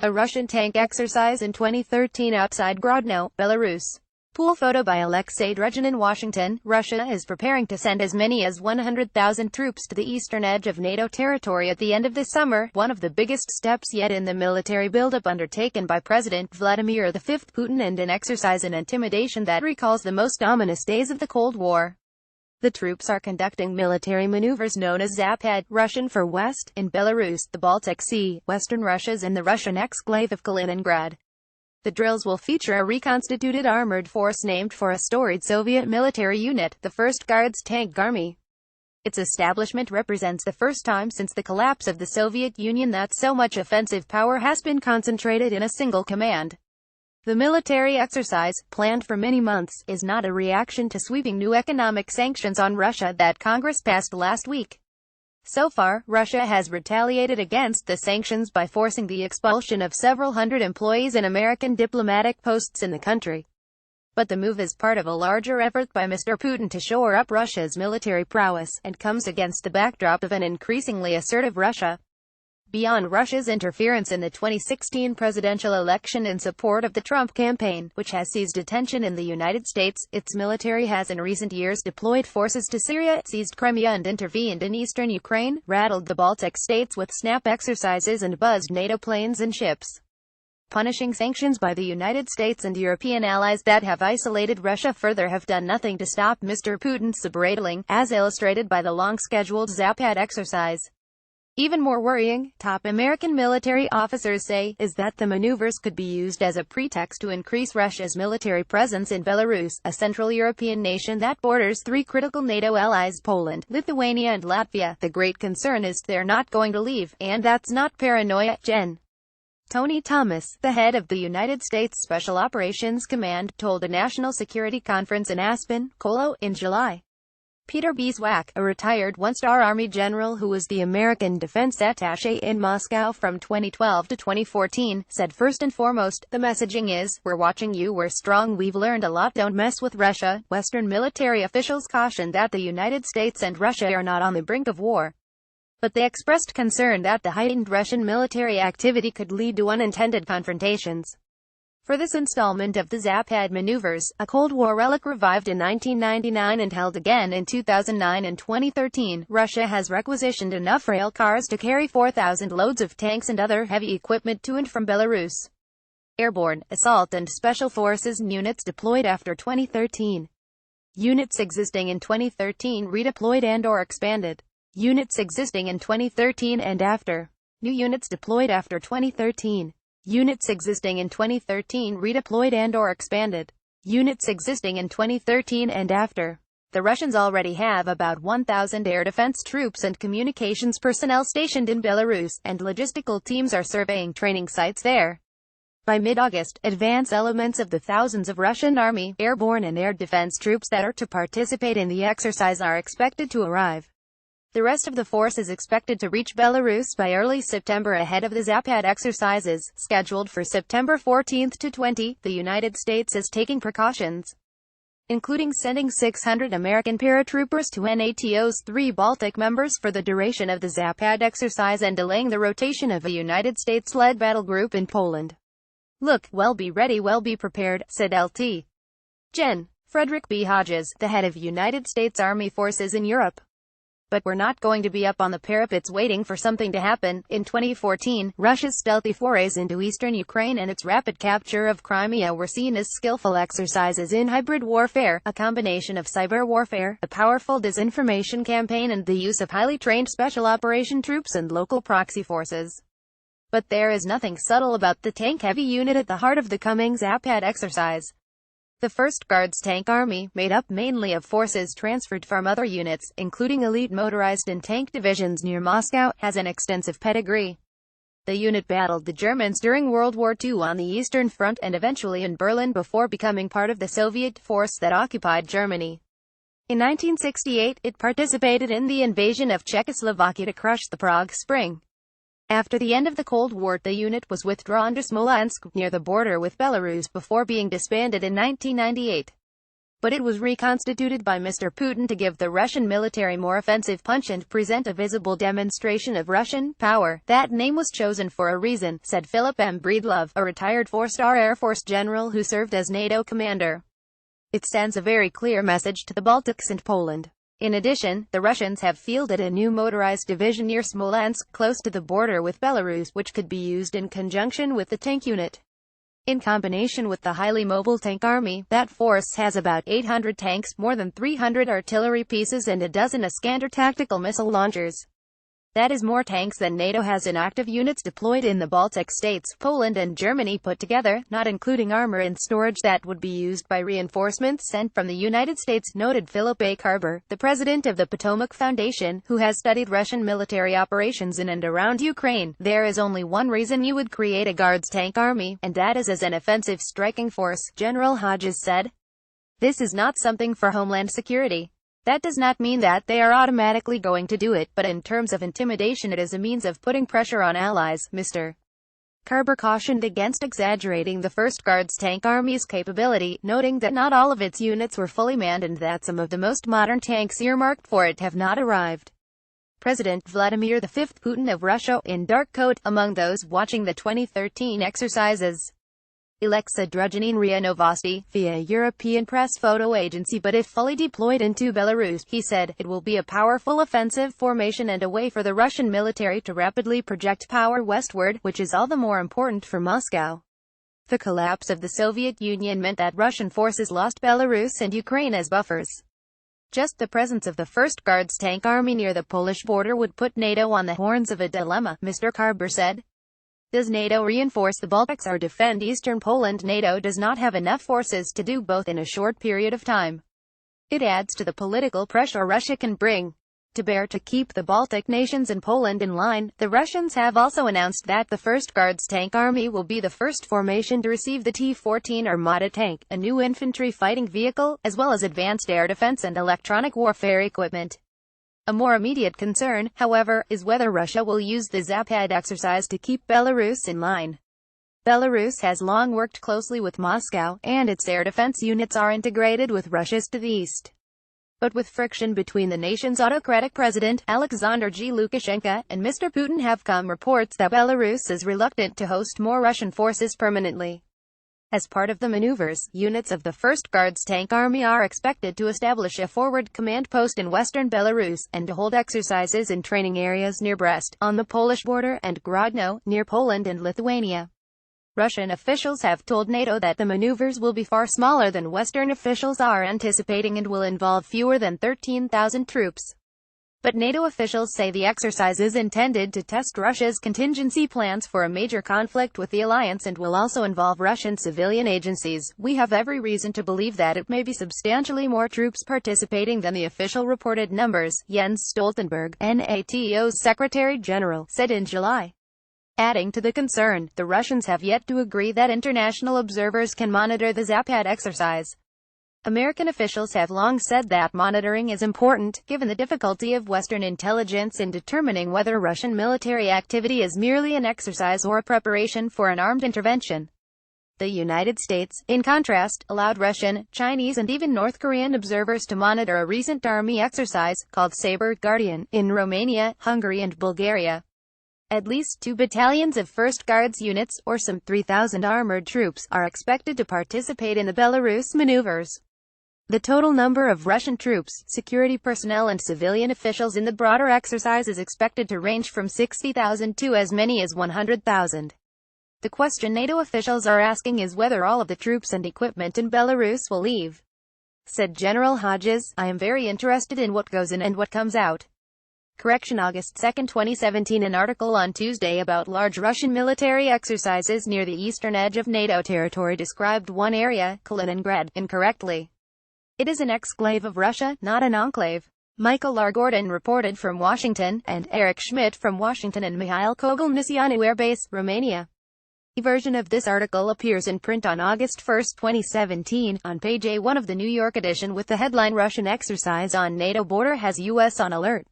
A Russian tank exercise in 2013 outside Grodno, Belarus. Pool photo by Alexei Drezhin in Washington. Russia is preparing to send as many as 100,000 troops to the eastern edge of NATO territory at the end of this summer, one of the biggest steps yet in the military buildup undertaken by President Vladimir V. Putin, and an exercise in intimidation that recalls the most ominous days of the Cold War. The troops are conducting military maneuvers known as Zapad, Russian for West, in Belarus, the Baltic Sea, Western Russia's and the Russian exclave of Kaliningrad. The drills will feature a reconstituted armored force named for a storied Soviet military unit, the 1st Guards Tank Army. Its establishment represents the first time since the collapse of the Soviet Union that so much offensive power has been concentrated in a single command. The military exercise, planned for many months, is not a reaction to sweeping new economic sanctions on Russia that Congress passed last week. So far, Russia has retaliated against the sanctions by forcing the expulsion of several hundred employees in American diplomatic posts in the country. But the move is part of a larger effort by Mr. Putin to shore up Russia's military prowess, and comes against the backdrop of an increasingly assertive Russia. Beyond Russia's interference in the 2016 presidential election in support of the Trump campaign, which has seized attention in the United States, its military has in recent years deployed forces to Syria, seized Crimea and intervened in eastern Ukraine, rattled the Baltic states with snap exercises and buzzed NATO planes and ships. Punishing sanctions by the United States and European allies that have isolated Russia further have done nothing to stop Mr. Putin's braving, as illustrated by the long-scheduled Zapad exercise. Even more worrying, top American military officers say, is that the maneuvers could be used as a pretext to increase Russia's military presence in Belarus, a Central European nation that borders 3 critical NATO allies: Poland, Lithuania and Latvia. The great concern is they're not going to leave, and that's not paranoia. Gen. Tony Thomas, the head of the United States Special Operations Command, told a national security conference in Aspen, Colorado, in July. Peter Beeswax, a retired one-star Army general who was the American defense attaché in Moscow from 2012 to 2014, said first and foremost, the messaging is, we're watching you, we're strong, we've learned a lot, don't mess with Russia. Western military officials cautioned that the United States and Russia are not on the brink of war. But they expressed concern that the heightened Russian military activity could lead to unintended confrontations. For this installment of the Zapad maneuvers, a Cold War relic revived in 1999 and held again in 2009 and 2013, Russia has requisitioned enough rail cars to carry 4,000 loads of tanks and other heavy equipment to and from Belarus. Airborne, assault and special forces units deployed after 2013. Units existing in 2013 redeployed and/or expanded. Units existing in 2013 and after. New units deployed after 2013. Units existing in 2013 redeployed and/or expanded. Units existing in 2013 and after. The Russians already have about 1,000 air defense troops and communications personnel stationed in Belarus, and logistical teams are surveying training sites there. By mid-August, advance elements of the thousands of Russian Army, airborne and air defense troops that are to participate in the exercise are expected to arrive. The rest of the force is expected to reach Belarus by early September ahead of the Zapad exercises, scheduled for September 14 to 20. The United States is taking precautions, including sending 600 American paratroopers to NATO's 3 Baltic members for the duration of the Zapad exercise and delaying the rotation of a United States-led battle group in Poland. Look, well be ready, well be prepared, said Lt. Gen. Frederick B. Hodges, the head of United States Army Forces in Europe. But we're not going to be up on the parapets waiting for something to happen. In 2014, Russia's stealthy forays into eastern Ukraine and its rapid capture of Crimea were seen as skillful exercises in hybrid warfare, a combination of cyber warfare, a powerful disinformation campaign and the use of highly trained special operation troops and local proxy forces. But there is nothing subtle about the tank-heavy unit at the heart of the coming Zapad exercise. The 1st Guards Tank Army, made up mainly of forces transferred from other units, including elite motorized and tank divisions near Moscow, has an extensive pedigree. The unit battled the Germans during World War II on the Eastern Front and eventually in Berlin before becoming part of the Soviet force that occupied Germany. In 1968, it participated in the invasion of Czechoslovakia to crush the Prague Spring. After the end of the Cold War, the unit was withdrawn to Smolensk, near the border with Belarus, before being disbanded in 1998. but it was reconstituted by Mr. Putin to give the Russian military more offensive punch and present a visible demonstration of Russian power. That name was chosen for a reason, said Philip M. Breedlove, a retired four-star Air Force general who served as NATO commander. It sends a very clear message to the Baltics and Poland. In addition, the Russians have fielded a new motorized division near Smolensk, close to the border with Belarus, which could be used in conjunction with the tank unit. In combination with the highly mobile tank army, that force has about 800 tanks, more than 300 artillery pieces and a dozen Iskander tactical missile launchers. That is more tanks than NATO has in active units deployed in the Baltic states, Poland and Germany put together, not including armor and storage that would be used by reinforcements sent from the United States, noted Philip A. Carber, the president of the Potomac Foundation, who has studied Russian military operations in and around Ukraine. There is only one reason you would create a Guards tank army, and that is as an offensive striking force, General Hodges said. This is not something for Homeland Security. That does not mean that they are automatically going to do it, but in terms of intimidation it is a means of putting pressure on allies. Mr. Carber cautioned against exaggerating the 1st Guards Tank Army's capability, noting that not all of its units were fully manned and that some of the most modern tanks earmarked for it have not arrived. President Vladimir V Putin of Russia, in dark coat, among those watching the 2013 exercises. Alexa Druzhinin RIA Novosti, via European press photo agency. But if fully deployed into Belarus, he said, it will be a powerful offensive formation and a way for the Russian military to rapidly project power westward, which is all the more important for Moscow. The collapse of the Soviet Union meant that Russian forces lost Belarus and Ukraine as buffers. Just the presence of the 1st Guards Tank Army near the Polish border would put NATO on the horns of a dilemma, Mr. Carber said. Does NATO reinforce the Baltics or defend eastern Poland? NATO does not have enough forces to do both in a short period of time. It adds to the political pressure Russia can bring to bear to keep the Baltic nations and Poland in line. The Russians have also announced that the 1st Guards Tank Army will be the first formation to receive the T-14 Armata tank, a new infantry fighting vehicle, as well as advanced air defense and electronic warfare equipment. A more immediate concern, however, is whether Russia will use the Zapad exercise to keep Belarus in line. Belarus has long worked closely with Moscow, and its air defense units are integrated with Russia's to the east. But with friction between the nation's autocratic president, Alexander G. Lukashenko, and Mr. Putin have come reports that Belarus is reluctant to host more Russian forces permanently. As part of the maneuvers, units of the 1st Guards Tank Army are expected to establish a forward command post in western Belarus, and to hold exercises in training areas near Brest, on the Polish border, and Grodno, near Poland and Lithuania. Russian officials have told NATO that the maneuvers will be far smaller than Western officials are anticipating and will involve fewer than 13,000 troops. But NATO officials say the exercise is intended to test Russia's contingency plans for a major conflict with the alliance and will also involve Russian civilian agencies. We have every reason to believe that it may be substantially more troops participating than the official reported numbers, Jens Stoltenberg, NATO's Secretary General, said in July. Adding to the concern, the Russians have yet to agree that international observers can monitor the Zapad exercise. American officials have long said that monitoring is important, given the difficulty of Western intelligence in determining whether Russian military activity is merely an exercise or a preparation for an armed intervention. The United States, in contrast, allowed Russian, Chinese and even North Korean observers to monitor a recent army exercise, called Saber Guardian, in Romania, Hungary and Bulgaria. At least 2 battalions of 1st Guards units, or some 3,000 armored troops, are expected to participate in the Belarus maneuvers. The total number of Russian troops, security personnel and civilian officials in the broader exercise is expected to range from 60,000 to as many as 100,000. The question NATO officials are asking is whether all of the troops and equipment in Belarus will leave. Said General Hodges, I am very interested in what goes in and what comes out. Correction August 2, 2017. An article on Tuesday about large Russian military exercises near the eastern edge of NATO territory described one area, Kaliningrad, incorrectly. It is an exclave of Russia, not an enclave. Michael R. Gordon reported from Washington, and Eric Schmidt from Washington and Mihail Kogel-Nisianu Air Base, Romania. A version of this article appears in print on August 1, 2017, on page A1 of the New York edition with the headline Russian exercise on NATO border has U.S. on alert.